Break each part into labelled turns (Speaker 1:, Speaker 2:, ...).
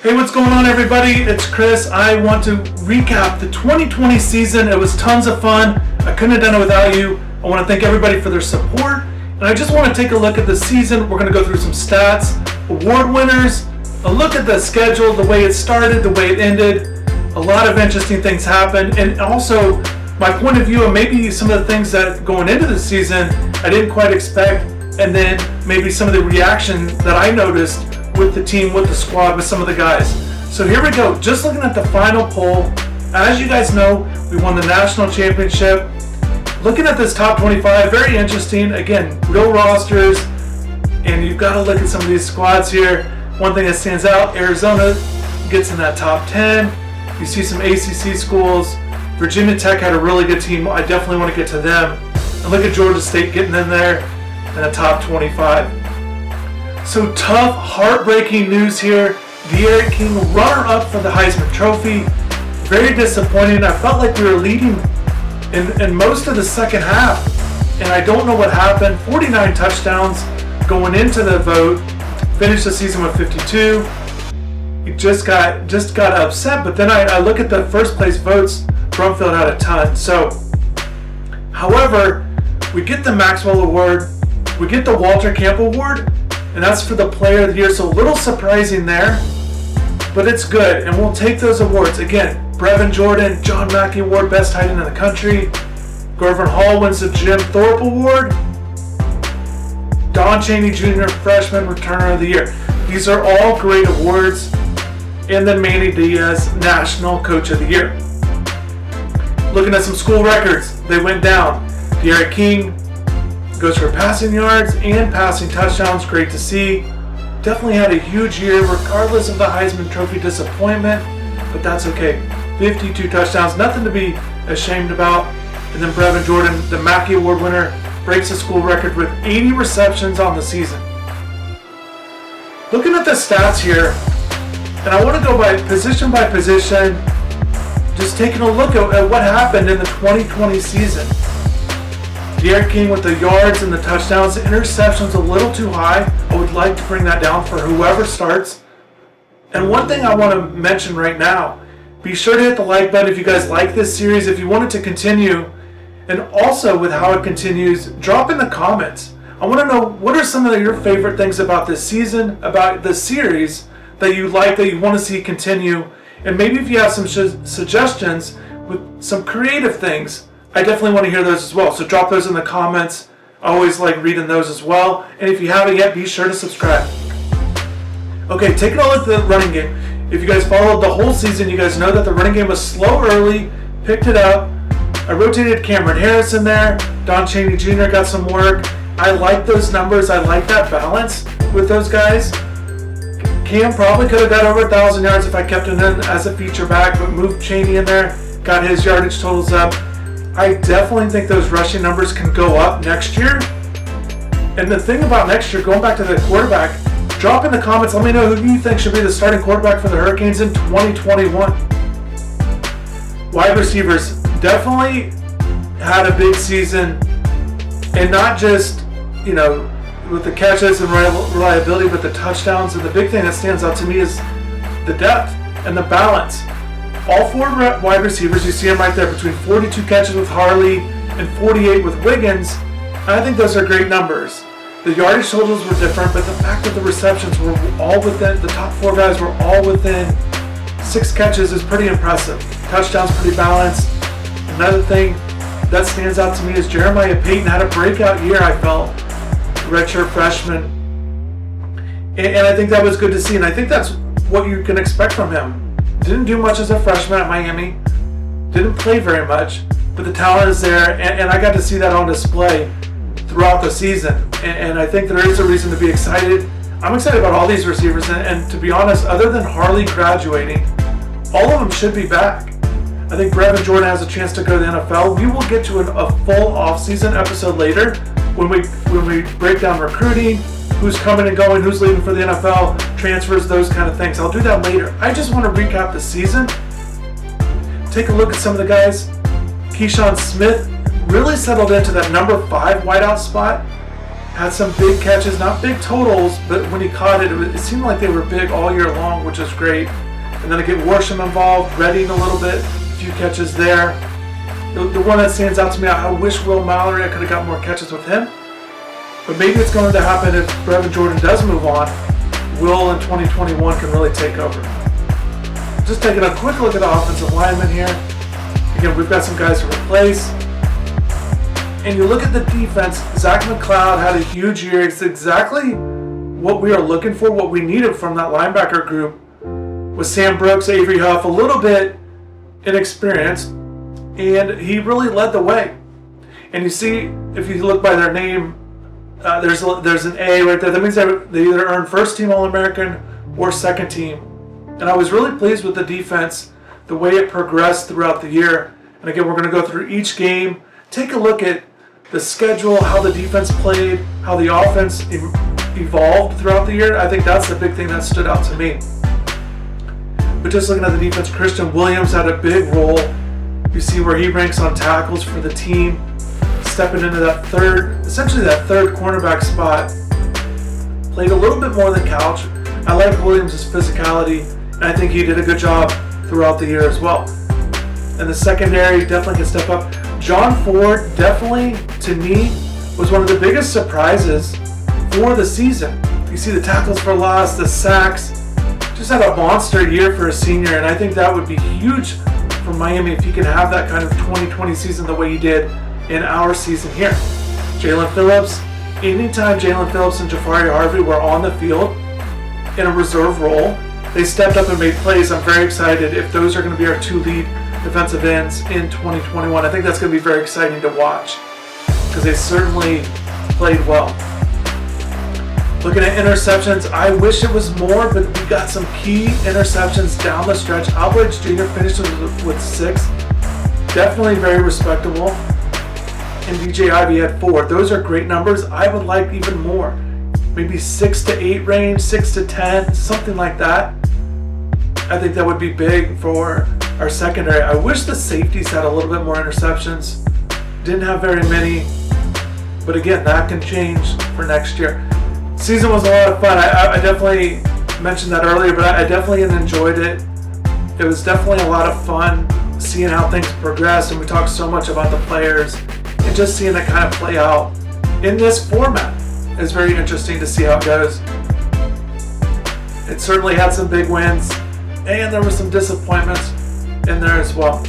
Speaker 1: Hey, what's going on, everybody? It's Chris. I want to recap the 2020 season. It was tons of fun. I couldn't have done it without you. I want to thank everybody for their support. And I just want to take a look at the season. We're going to go through some stats, award winners, a look at the schedule, the way it started, the way it ended. A lot of interesting things happened. And also my point of view and maybe some of the things that going into the season I didn't quite expect. And then maybe some of the reaction that I noticed with the team, with the squad, with some of the guys. So here we go. Just looking at the final poll. As you guys know, we won the national championship. Looking at this top 25, very interesting. Again, real rosters, and you've got to look at some of these squads here. One thing that stands out, Arizona gets in that top 10. You see some ACC schools. Virginia Tech had a really good team. I definitely want to get to them. And look at Georgia State getting in there in the top 25. So tough, heartbreaking news here. De'Aaron King, runner-up for the Heisman Trophy. Very disappointing. I felt like we were leading in most of the second half, and I don't know what happened. 49 touchdowns going into the vote. Finished the season with 52. He just got upset, but then I look at the first place votes. Brumfield had a ton. So, however, we get the Maxwell Award. We get the Walter Camp Award. And that's for the player of the year, so a little surprising there, but it's good, and we'll take those awards. Again, Brevin Jordan, John Mackey Award, best tight end in the country. Gervin Hall wins the Jim Thorpe Award. Don Chaney Jr., freshman returner of the year. These are all great awards. And then Manny Diaz, national coach of the year. Looking at some school records, they went down. De'Aaron King goes for passing yards and passing touchdowns. Great to see. Definitely had a huge year regardless of the Heisman Trophy disappointment, but that's okay. 52 touchdowns, nothing to be ashamed about. And then Brevin Jordan, the Mackey Award winner, breaks the school record with 80 receptions on the season. Looking at the stats here, and I want to go by position, just taking a look at what happened in the 2020 season. De'Aaron King with the yards and the touchdowns. The interceptions a little too high. I would like to bring that down for whoever starts. And one thing I want to mention right now, be sure to hit the like button if you guys like this series, if you want it to continue. And also with how it continues, drop in the comments. I want to know what are some of your favorite things about this season, about the series that you like, that you want to see continue. And maybe if you have some suggestions with some creative things, I definitely want to hear those as well. So drop those in the comments. I always like reading those as well. And if you haven't yet, be sure to subscribe. Okay, taking a look at the running game. If you guys followed the whole season, you guys know that the running game was slow early, picked it up. I rotated Cameron Harris in there. Don Chaney Jr. got some work. I like those numbers. I like that balance with those guys. Cam probably could have got over 1,000 yards if I kept him in as a feature back, but moved Chaney in there, got his yardage totals up. I definitely think those rushing numbers can go up next year. And the thing about next year, going back to the quarterback, drop in the comments, let me know who you think should be the starting quarterback for the Hurricanes in 2021. Wide receivers definitely had a big season, and not just, with the catches and reliability, but the touchdowns. And the big thing that stands out to me is the depth and the balance. All four wide receivers, you see them right there, between 42 catches with Harley and 48 with Wiggins. I think those are great numbers. The yardage totals were different, but the fact that the receptions were all within, the top four guys were all within 6 catches is pretty impressive. Touchdowns pretty balanced. Another thing that stands out to me is Jeremiah Payton had a breakout year, I felt, redshirt freshman. And I think that was good to see, and I think that's what you can expect from him. Didn't do much as a freshman at Miami. Didn't play very much, but the talent is there, and I got to see that on display throughout the season. And I think there is a reason to be excited. I'm excited about all these receivers, and to be honest, other than Harley graduating, all of them should be back. I think Brevin Jordan has a chance to go to the NFL. We will get to a full off-season episode later when we break down recruiting, who's coming and going, who's leaving for the NFL, transfers, those kind of things. I'll do that later. I just want to recap the season. Take a look at some of the guys. Keyshawn Smith really settled into that number 5 wideout spot. Had some big catches, not big totals, but when he caught it, it seemed like they were big all year long, which is great. And then I get Worsham involved, Redding a little bit, a few catches there. The one that stands out to me, I wish Will Mallory, I could have got more catches with him. But maybe it's going to happen if Brevin Jordan does move on. Will in 2021 can really take over. Just taking a quick look at the offensive linemen here. Again, we've got some guys to replace. And you look at the defense, Zach McLeod had a huge year. It's exactly what we are looking for, what we needed from that linebacker group. With Sam Brooks, Avery Huff, a little bit inexperienced, and he really led the way. And you see, if you look by their name, there's an A right there. That means they either earned first team All-American or second team. And I was really pleased with the defense, the way it progressed throughout the year. And again, we're going to go through each game, take a look at the schedule, how the defense played, how the offense evolved throughout the year. I think that's the big thing that stood out to me. But just looking at the defense, Christian Williams had a big role. You see where he ranks on tackles for the team, stepping into that essentially that third cornerback spot. Played a little bit more than Couch. I like Williams' physicality, and I think he did a good job throughout the year as well. And the secondary definitely can step up. John Ford definitely, to me, was one of the biggest surprises for the season. You see the tackles for loss, the sacks, just had a monster year for a senior, and I think that would be huge for Miami if he can have that kind of 2020 season the way he did in our season here. Jalen Phillips, anytime Jalen Phillips and Jafari Harvey were on the field in a reserve role, they stepped up and made plays. I'm very excited if those are going to be our two lead defensive ends in 2021. I think that's going to be very exciting to watch because they certainly played well. Looking at interceptions, I wish it was more, but we got some key interceptions down the stretch. Albridge Jr. finished with 6. Definitely very respectable. And DJ Ivy had 4. Those are great numbers. I would like even more. Maybe 6 to 8 range, 6 to 10, something like that. I think that would be big for our secondary. I wish the safeties had a little bit more interceptions. Didn't have very many. But again, that can change for next year. Season was a lot of fun. I definitely mentioned that earlier, but I definitely enjoyed it. It was definitely a lot of fun seeing how things progress, and we talked so much about the players, and just seeing it kind of play out in this format is very interesting to see how it goes. It certainly had some big wins, and there were some disappointments in there as well.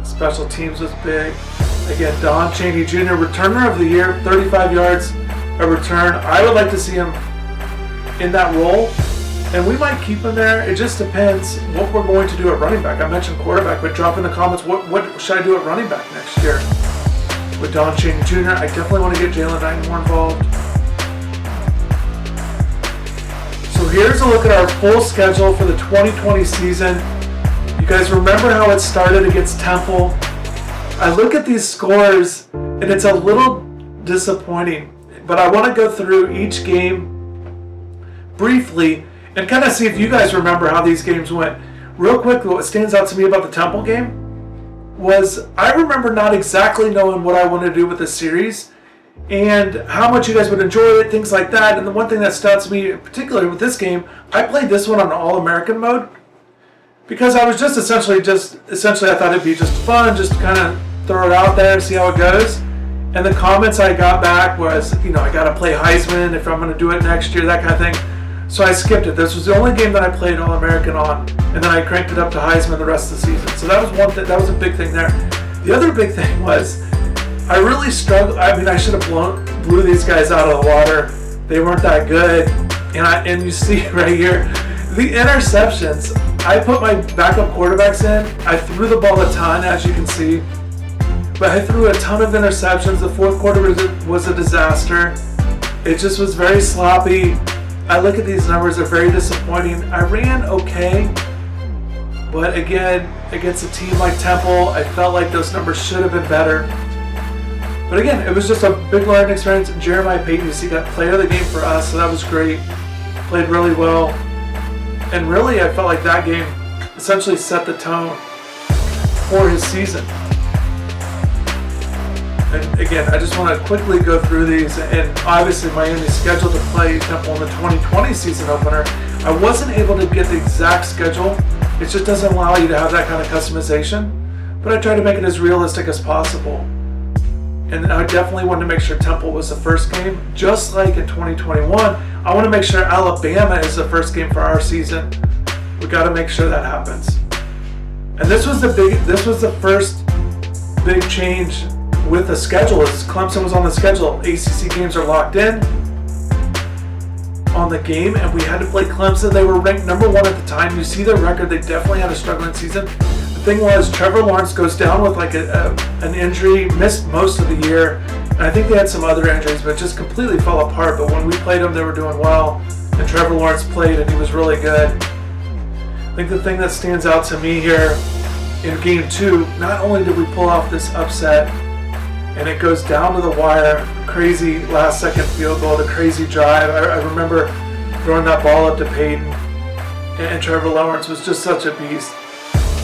Speaker 1: Special teams was big. Again, Don Chaney Jr., returner of the year, 35 yards a return. I would like to see him in that role, and we might keep him there. It just depends what we're going to do at running back. I mentioned quarterback, but drop in the comments what should I do at running back next year with Don Chaney Jr. I definitely want to get Jalen Knight more involved. So here's a look at our full schedule for the 2020 season. You guys remember how it started against Temple? I look at these scores and it's a little disappointing, but I want to go through each game briefly and kind of see if you guys remember how these games went. Real quick, what stands out to me about the Temple game was I remember not exactly knowing what I wanted to do with the series and how much you guys would enjoy it, things like that. And the one thing that stood out to me, particularly with this game, I played this one on All-American mode because I was just essentially I thought it'd be just fun, just kind of throw it out there and see how it goes. And the comments I got back was, I got to play Heisman if I'm going to do it next year, that kind of thing. So I skipped it. This was the only game that I played All-American on, and then I cranked it up to Heisman the rest of the season. So that was one thing. That was a big thing there. The other big thing was I really struggled. I mean, I should have blew these guys out of the water. They weren't that good. And you see right here, the interceptions. I put my backup quarterbacks in. I threw the ball a ton, as you can see. But I threw a ton of interceptions. The fourth quarter was a disaster. It just was very sloppy. I look at these numbers, they're very disappointing. I ran okay, but again, against a team like Temple, I felt like those numbers should have been better. But again, it was just a big learning experience. Jeremiah Payton, he got player of the game for us, so that was great. Played really well. And really, I felt like that game essentially set the tone for his season. And again, I just want to quickly go through these. And obviously Miami's scheduled to play Temple in the 2020 season opener. I wasn't able to get the exact schedule. It just doesn't allow you to have that kind of customization. But I tried to make it as realistic as possible. And I definitely wanted to make sure Temple was the first game. Just like in 2021, I want to make sure Alabama is the first game for our season. We got to make sure that happens. And this was the first big change with the schedule. As Clemson was on the schedule, ACC games are locked in on the game, and we had to play Clemson. They were ranked number 1 at the time. You see their record; they definitely had a struggling season. The thing was, Trevor Lawrence goes down with like an injury, missed most of the year, and I think they had some other injuries, but just completely fell apart. But when we played them, they were doing well, and Trevor Lawrence played, and he was really good. I think the thing that stands out to me here in Game 2, not only did we pull off this upset, and it goes down to the wire, crazy last-second field goal, the crazy drive. I remember throwing that ball up to Peyton, and Trevor Lawrence was just such a beast.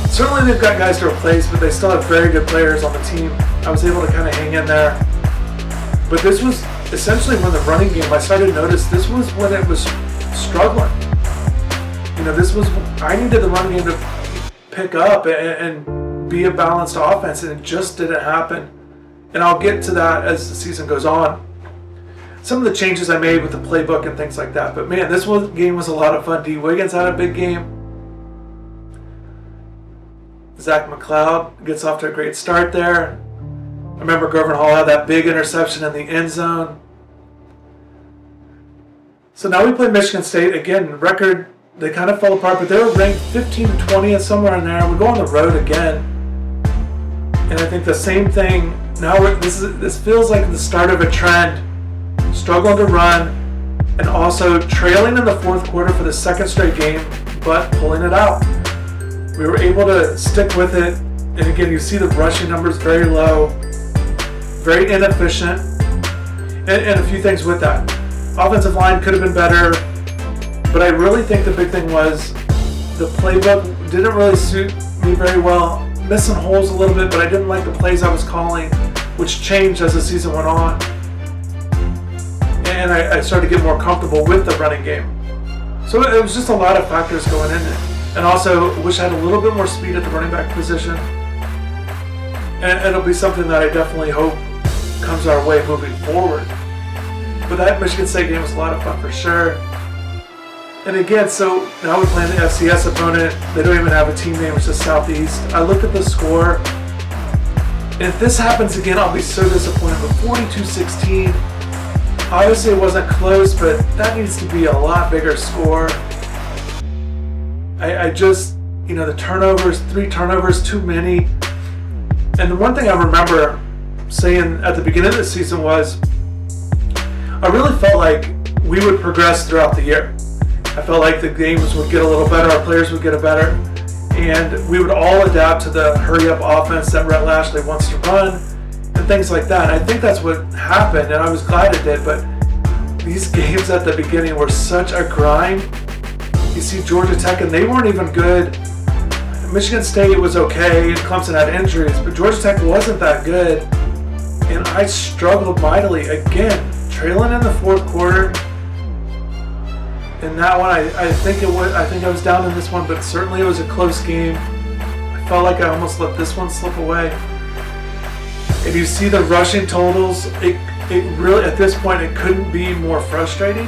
Speaker 1: Certainly they've got guys to replace, but they still have very good players on the team. I was able to kind of hang in there. But this was essentially when the running game, I started to notice this was when it was struggling. I needed the running game to pick up and be a balanced offense, and it just didn't happen. And I'll get to that as the season goes on. Some of the changes I made with the playbook and things like that. But man, this game was a lot of fun. D. Wiggins had a big game. Zach McLeod gets off to a great start there. I remember Gervin Hall had that big interception in the end zone. So now we play Michigan State. Again, record, they kind of fell apart, but they were ranked 15 to 20 somewhere in there. We go on the road again. And I think the same thing, now this feels like the start of a trend. Struggling to run, and also trailing in the fourth quarter for the second straight game, but pulling it out. We were able to stick with it, and again, you see the rushing numbers very low, very inefficient, and a few things with that. Offensive line could have been better, but I really think the big thing was the playbook didn't really suit me very well. Missing holes a little bit, but I didn't like the plays I was calling, which changed as the season went on. And I started to get more comfortable with the running game. So it was just a lot of factors going in it. And also, wish I had a little bit more speed at the running back position. And it'll be something that I definitely hope comes our way moving forward. But that Michigan State game was a lot of fun for sure. And again, so now we're playing the FCS opponent. They don't even have a team name, it's just Southeast. I looked at the score, and if this happens again, I'll be so disappointed. But 42-16, obviously it wasn't close, but that needs to be a lot bigger score. I just, the turnovers, 3 turnovers, too many. And the one thing I remember saying at the beginning of the season was, I really felt like we would progress throughout the year. I felt like the games would get a little better, our players would get better, and we would all adapt to the hurry-up offense that Rhett Lashley wants to run, and things like that. And I think that's what happened, and I was glad it did, but these games at the beginning were such a grind. You see Georgia Tech, and they weren't even good. Michigan State was okay, and Clemson had injuries, but Georgia Tech wasn't that good, and I struggled mightily. Again, trailing in the fourth quarter. In that one, I think I was down in this one, but certainly it was a close game. I felt like I almost let this one slip away. And you see the rushing totals, it really, at this point, it couldn't be more frustrating.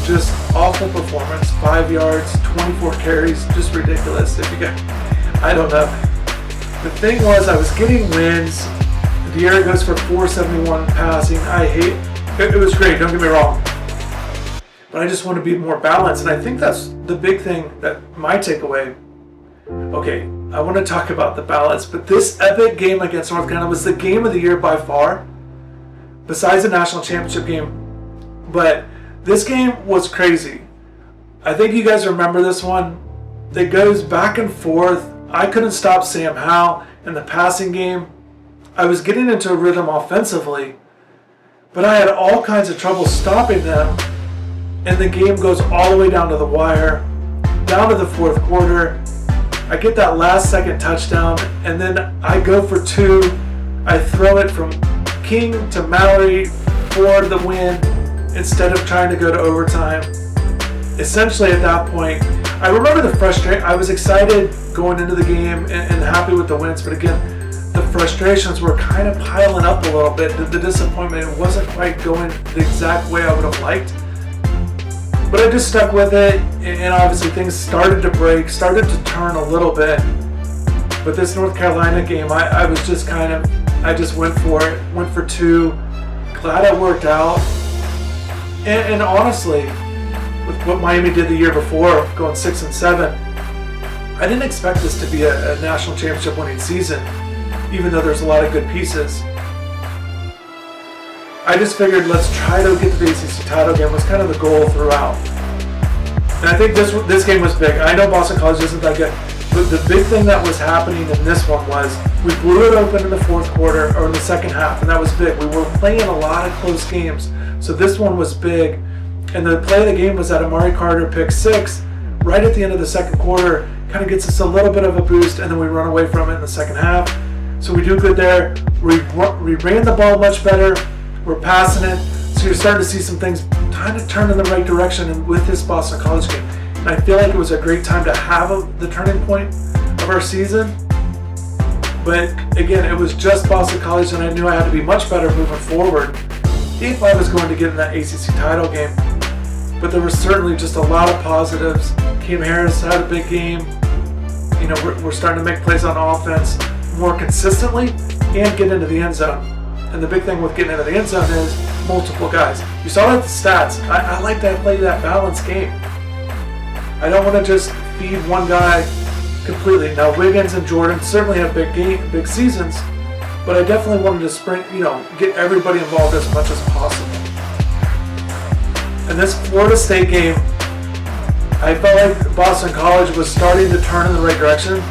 Speaker 1: Just awful performance, 5 yards, 24 carries, just ridiculous. I don't know. The thing was, I was getting wins. De'Ara goes for 471 passing. It was great, don't get me wrong. But I just want to be more balanced, and I think that's the big thing, that my takeaway. Okay, I want to talk about the balance, but this epic game against North Carolina was the game of the year by far, besides the national championship game. But this game was crazy. I think you guys remember this one. It goes back and forth. I couldn't stop Sam Howell in the passing game. I was getting into a rhythm offensively, but I had all kinds of trouble stopping them. And the game goes all the way down to the wire, down to the fourth quarter. I get that last second touchdown, and then I go for 2 I throw it from King to Mallory for the win instead of trying to go to overtime. Essentially at that point, I remember the frustration. I was excited going into the game and happy with the wins, but again, the frustrations were kind of piling up a little bit. The disappointment wasn't quite going the exact way I would have liked. But I just stuck with it, and obviously things started to break, started to turn a little bit. But this North Carolina game, I was just I just went for it, went for two. Glad it worked out. And honestly, with what Miami did the year before, going 6-7, I didn't expect this to be a national championship winning season, even though there's a lot of good pieces. I just figured let's try to get to the ACC title game was kind of the goal throughout. And I think this game was big. I know Boston College isn't that good, but the big thing that was happening in this one was we blew it open in the fourth quarter, or in the second half, and that was big. We were playing a lot of close games, so this one was big. And the play of the game was that Amari Carter pick 6 right at the end of the second quarter, kind of gets us a little bit of a boost, and then we run away from it in the second half. So we do good there. We ran the ball much better. We're passing it. So you're starting to see some things kind of turn in the right direction with this Boston College game. And I feel like it was a great time to have the turning point of our season. But again, it was just Boston College, and I knew I had to be much better moving forward if I was going to get in that ACC title game. But there was certainly just a lot of positives. Cam Harris had a big game. You know, we're starting to make plays on offense more consistently and get into the end zone. And the big thing with getting into the end zone is multiple guys. You saw that the stats. I like to play that balanced game. I don't want to just feed one guy completely. Now Wiggins and Jordan certainly have big seasons, but I definitely wanted to get everybody involved as much as possible. And this Florida State game, I felt like Boston College was starting to turn in the right direction.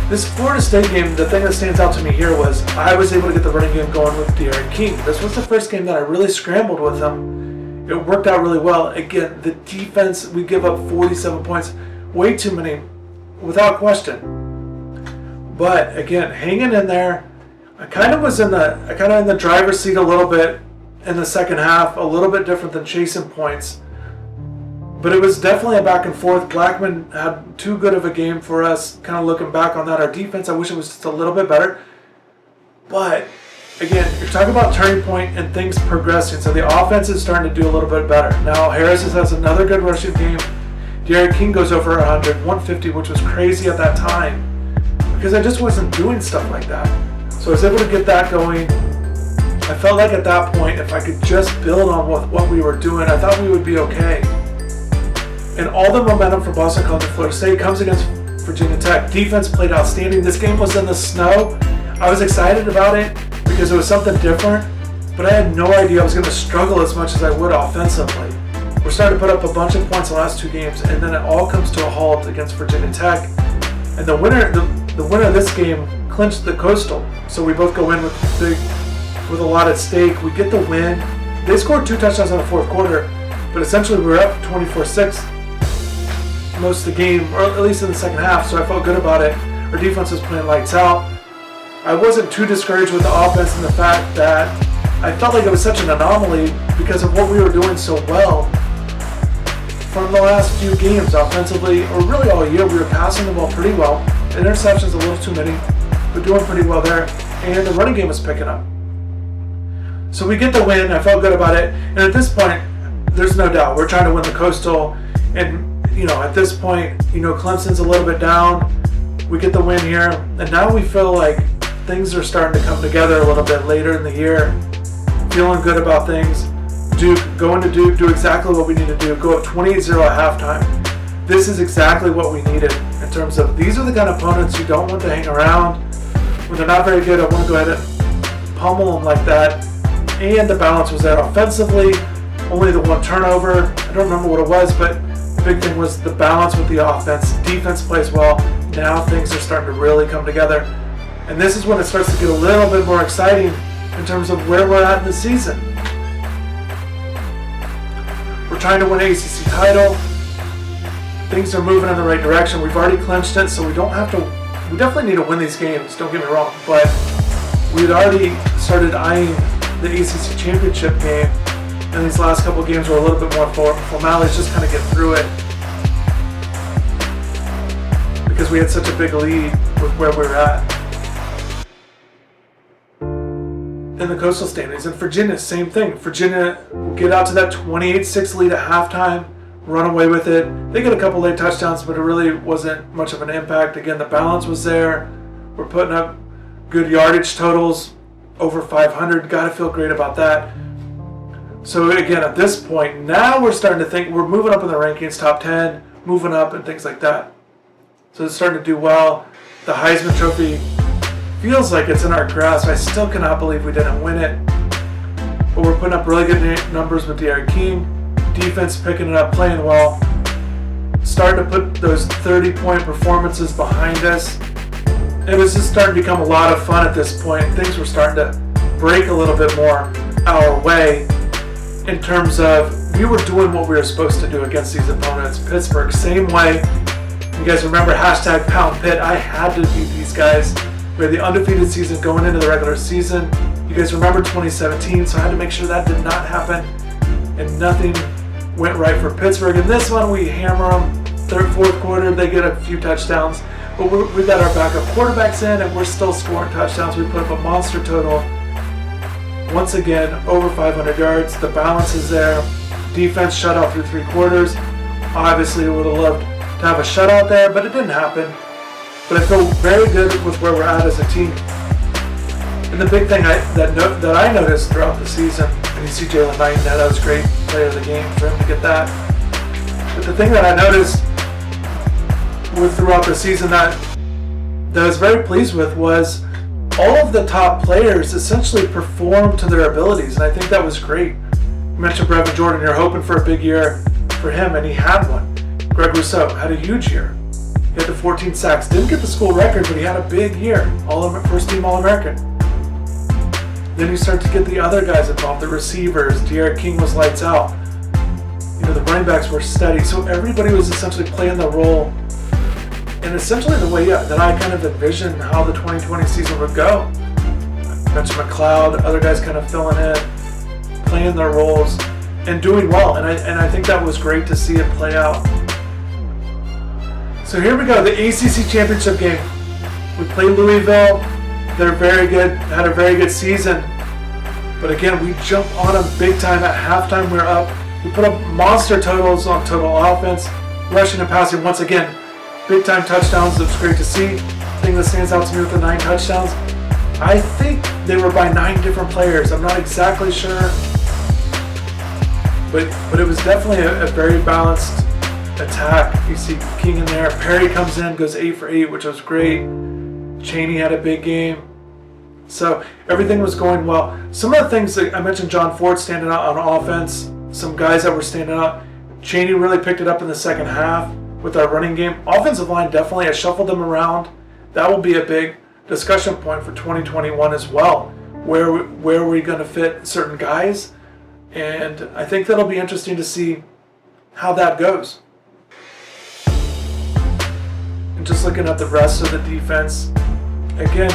Speaker 1: This Florida State game, the thing that stands out to me here was I was able to get the running game going with Derek King. This was the first game that I really scrambled with him. It worked out really well. Again, the defense, we give up 47 points, way too many, without question. But again, hanging in there, I kind of was in the driver's seat a little bit in the second half, a little bit different than chasing points. But it was definitely a back and forth. Blackman had too good of a game for us, kind of looking back on that. Our defense, I wish it was just a little bit better. But again, you're talking about turning point and things progressing. So the offense is starting to do a little bit better. Now Harris has another good rushing game. Derek King goes over 100, 150, which was crazy at that time because I just wasn't doing stuff like that. So I was able to get that going. I felt like at that point, if I could just build on what we were doing, I thought we would be okay. And all the momentum for Boston College and Florida State comes against Virginia Tech. Defense played outstanding. This game was in the snow. I was excited about it because it was something different, but I had no idea I was going to struggle as much as I would offensively. We're starting to put up a bunch of points in the last 2 games, and then it all comes to a halt against Virginia Tech. And the winner of this game clinched the Coastal. So we both go in with a lot at stake. We get the win. They scored 2 touchdowns in the fourth quarter, but essentially we were up 24-6 most of the game, or at least in the second half, so I felt good about it. Our defense was playing lights out. I wasn't too discouraged with the offense and the fact that I felt like it was such an anomaly because of what we were doing so well from the last few games offensively, or really all year. We were passing the ball pretty well. Interceptions a little too many, but doing pretty well there, and the running game was picking up. So we get the win. I felt good about it, and at this point, there's no doubt we're trying to win the Coastal. And at this point, Clemson's a little bit down. We get the win here, and now we feel like things are starting to come together a little bit later in the year. Feeling good about things. Going to Duke, do exactly what we need to do. Go up 28-0 at halftime. This is exactly what we needed in terms of these are the kind of opponents you don't want to hang around. When they're not very good, I want to go ahead and pummel them like that. And the balance was there offensively. Only the 1 turnover. I don't remember what it was, but the big thing was the balance with the offense. Defense plays well. Now things are starting to really come together. And this is when it starts to get a little bit more exciting in terms of where we're at in the season. We're trying to win an ACC title. Things are moving in the right direction. We've already clinched it, so we don't have to. We definitely need to win these games, don't get me wrong. But we had already started eyeing the ACC Championship game, and these last couple games were a little bit more formalities, just kind of get through it, because we had such a big lead with where we were at in the Coastal standings. And Virginia, same thing. Virginia will get out to that 28-6 lead at halftime, run away with it. They get a couple late touchdowns, but it really wasn't much of an impact. Again, the balance was there. We're putting up good yardage totals, over 500. Got to feel great about that. So again, at this point, now we're starting to think we're moving up in the rankings, top 10, moving up and things like that. So it's starting to do well. The Heisman Trophy feels like it's in our grasp. I still cannot believe we didn't win it. But we're putting up really good numbers with Derek King. Defense picking it up, playing well. Starting to put those 30-point performances behind us. It was just starting to become a lot of fun at this point. Things were starting to break a little bit more our way in terms of we were doing what we were supposed to do against these opponents. Pittsburgh, same way. You guys remember hashtag Pound Pitt. I had to beat these guys. We had the undefeated season going into the regular season. You guys remember 2017, so I had to make sure that did not happen. And nothing went right for Pittsburgh. In this one, we hammer them. Third, fourth quarter, they get a few touchdowns. But we got our backup quarterbacks in, and we're still scoring touchdowns. We put up a monster total. Once again, over 500 yards. The balance is there. Defense shut out through 3 quarters. Obviously, we would have loved to have a shutout there, but it didn't happen. But I feel very good with where we're at as a team. And the big thing that I noticed throughout the season, and you see Jalen Knight, that was great player of the game for him to get that. But the thing that I noticed throughout the season that I was very pleased with was all of the top players essentially performed to their abilities, and I think that was great. You mentioned Brevin Jordan, you're hoping for a big year for him, and he had one. Greg Rousseau had a huge year. He had the 14 sacks. Didn't get the school record, but he had a big year. First team All-American. Then you start to get the other guys involved, the receivers. Derek King was lights out. The running backs were steady. So everybody was essentially playing the role. And essentially the way that I kind of envisioned how the 2020 season would go. I mentioned McLeod, other guys kind of filling in, playing their roles, and doing well. And I think that was great to see it play out. So here we go, the ACC Championship game. We played Louisville. They're very good, had a very good season. But again, we jump on them big time at halftime. We're up. We put up monster totals on total offense, rushing and passing once again. Big time touchdowns. It was great to see. The thing that stands out to me with the 9 touchdowns, I think they were by 9 different players. I'm not exactly sure. But it was definitely a very balanced attack. You see King in there. Perry comes in, goes 8 for 8, which was great. Chaney had a big game. So everything was going well. Some of the things that I mentioned, John Ford standing out on offense, some guys that were standing out. Chaney really picked it up in the second half with our running game. Offensive line, definitely, I shuffled them around. That will be a big discussion point for 2021 as well. Where are we going to fit certain guys? And I think that'll be interesting to see how that goes. And just looking at the rest of the defense, again,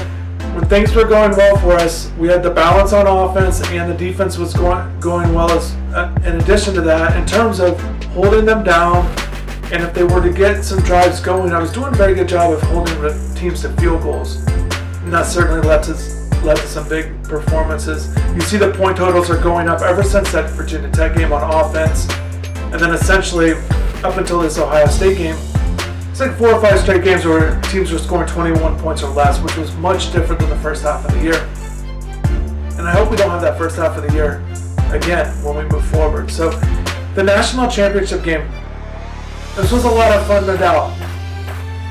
Speaker 1: when things were going well for us, we had the balance on offense, and the defense was going well as in addition to that, in terms of holding them down. And if they were to get some drives going, I was doing a very good job of holding the teams to field goals. And that certainly led to some big performances. You see the point totals are going up ever since that Virginia Tech game on offense. And then essentially, up until this Ohio State game, it's like 4 or 5 straight games where teams were scoring 21 points or less, which was much different than the first half of the year. And I hope we don't have that first half of the year again when we move forward. So the national championship game, this was a lot of fun, no doubt.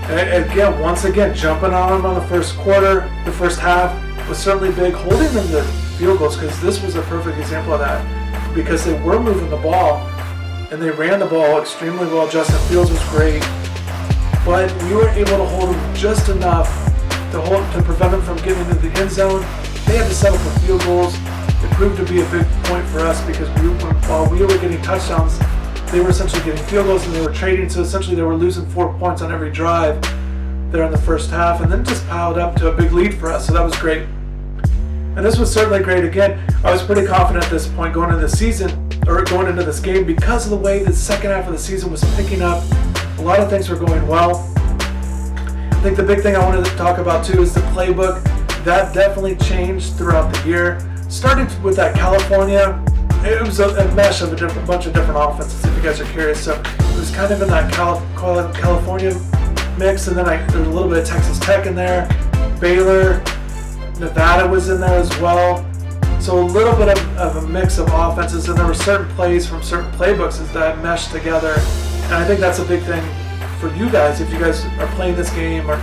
Speaker 1: And again, once again, jumping on them on the first quarter, the first half was certainly big. Holding them to field goals, because this was a perfect example of that. Because they were moving the ball, and they ran the ball extremely well. Justin Fields was great. But we were able to hold them just enough to prevent them from getting into the end zone. They had to settle for field goals. It proved to be a big point for us because while we were getting touchdowns, they were essentially getting field goals and they were trading. So essentially they were losing 4 points on every drive there in the first half, and then just piled up to a big lead for us. So that was great. And this was certainly great. Again, I was pretty confident at this point going into the season, or going into this game, because of the way the second half of the season was picking up. A lot of things were going well. I think the big thing I wanted to talk about too is the playbook. That definitely changed throughout the year. Starting with that California, it was a mesh of a bunch of different offenses, if you guys are curious. So it was kind of in that California mix, and then there was a little bit of Texas Tech in there. Baylor, Nevada was in there as well. So a little bit of a mix of offenses, and there were certain plays from certain playbooks that meshed together. And I think that's a big thing for you guys if you guys are playing this game, or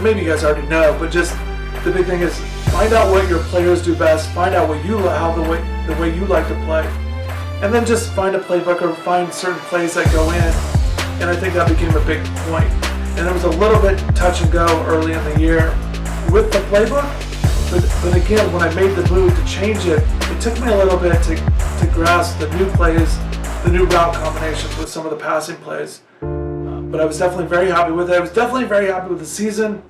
Speaker 1: maybe you guys already know, but just the big thing is find out what your players do best, find out what the way you like to play, and then just find a playbook or find certain plays that go in. And I think that became a big point. And there was a little bit touch and go early in the year with the playbook, but again, when I made the move to change it, it took me a little bit to grasp the new plays, the new route combinations with some of the passing plays. But I was definitely very happy with it. I was definitely very happy with the season.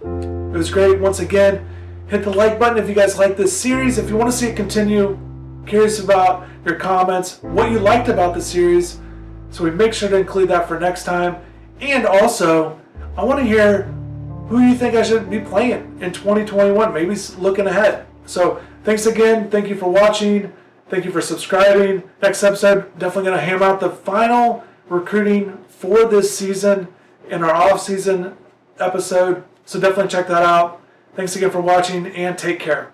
Speaker 1: It was great. Once again, hit the like button if you guys like this series. If you want to see it continue, curious about your comments, what you liked about the series, so we make sure to include that for next time. And also, I want to hear who you think I should be playing in 2021, maybe looking ahead. So thanks again. Thank you for watching. Thank you for subscribing. Next episode, definitely going to hammer out the final recruiting for this season in our off-season episode. So definitely check that out. Thanks again for watching, and take care.